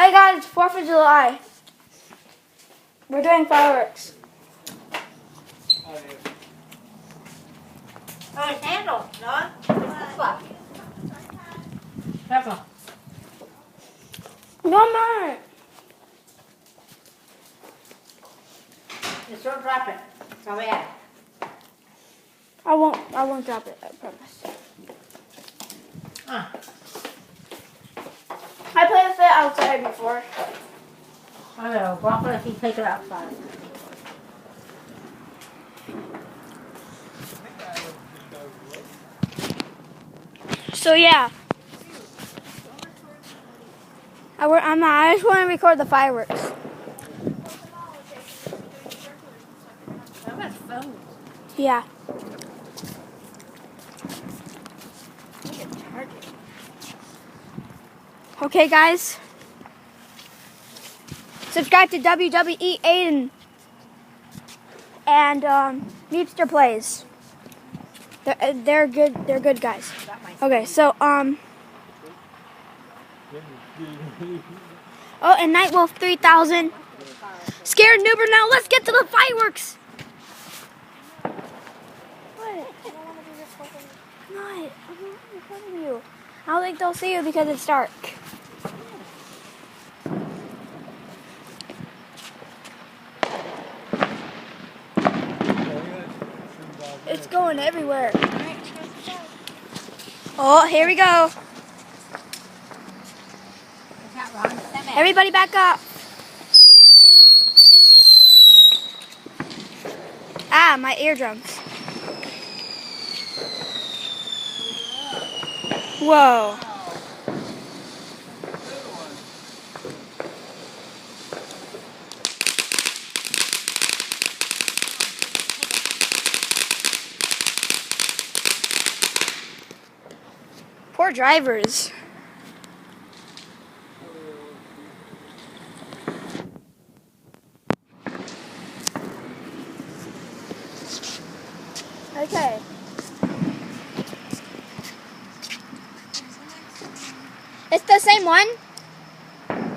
Hey guys, it's 4th of July. We're doing fireworks. Oh, it's handle, no? What? Careful. No, man. Just don't drop it. Go ahead. I won't drop it, I promise. I played with it outside before. I know, drop it if you take it outside. So yeah. I just want to record the fireworks. That was phone. Yeah. Okay, guys. Subscribe to WWE Aiden and Meepster Plays. They're good. They're good guys. Okay, so Oh, and Nightwolf 3000. Scared Noober now. Let's get to the fireworks. What? I'm not recording you. I don't think they'll see you because it's dark. It's going everywhere. Oh, here we go. Everybody back up. Ah, my eardrums. Whoa. Poor drivers. Okay. It's the same one? Let's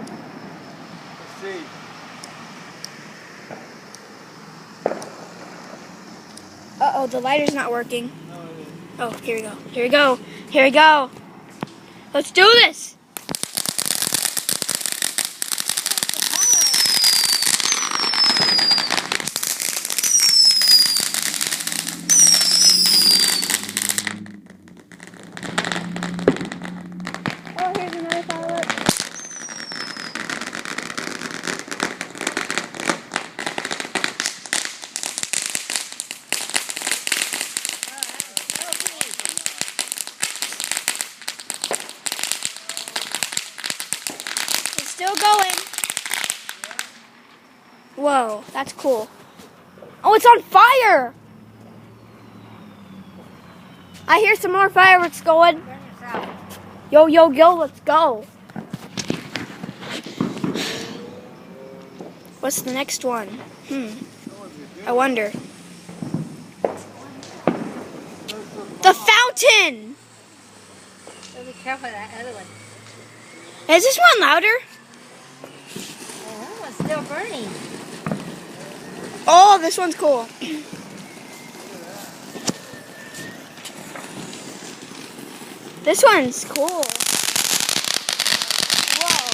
see. Uh-oh, the lighter's not working. No, it isn't. Oh, here we go. Here we go. Here we go. Let's do this. Oh, here's another firework. It's still going. Whoa, that's cool. Oh, it's on fire! I hear some more fireworks going. Yo, yo, yo, let's go. What's the next one? I wonder. The fountain! Be careful of that other one. Is this one louder? Oh, that one's still burning. Oh, this one's cool. This one's cool. Whoa.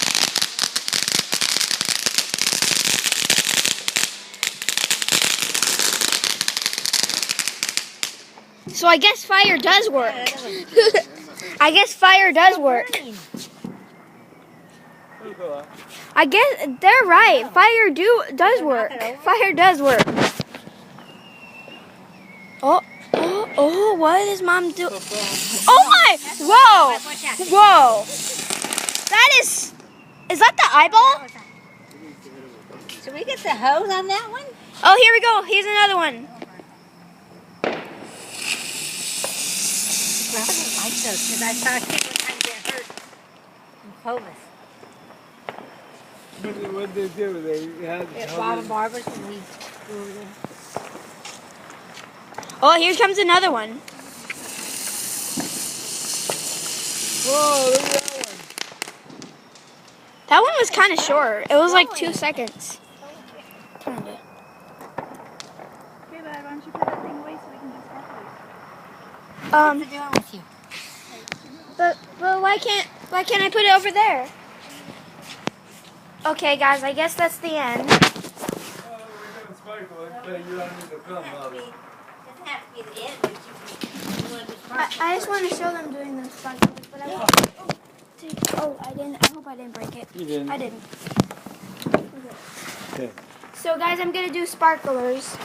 So I guess fire does work. I guess fire does work. I guess they're right. Fire does work. Fire does work. Oh, what is Mom doing? Oh my! Whoa! Whoa! That is that the eyeball? Should we get the hose on that one? Oh, here we go. Here's another one. Well, I didn't like those because I saw people trying to get hurt in Clovis. What did they do? They had At Bob and Barbara's when we were there. Oh, here comes another one. Whoa, look at that one. That one was kind of short. It was like 2 seconds. Kinda. Okay, bud, why don't you put that thing away so we can do sparklers? What's it doing with you? But why can't I put it over there? Okay, guys, I guess that's the end. Oh, we're doing sparkles, but you don't need to come, Mom. Doesn't have to be the end, but you want to do I just want to show them doing the sparklers, but I won't. Oh, I didn't. I hope I didn't break it. You didn't. I didn't. Okay. So, guys, I'm gonna do sparklers.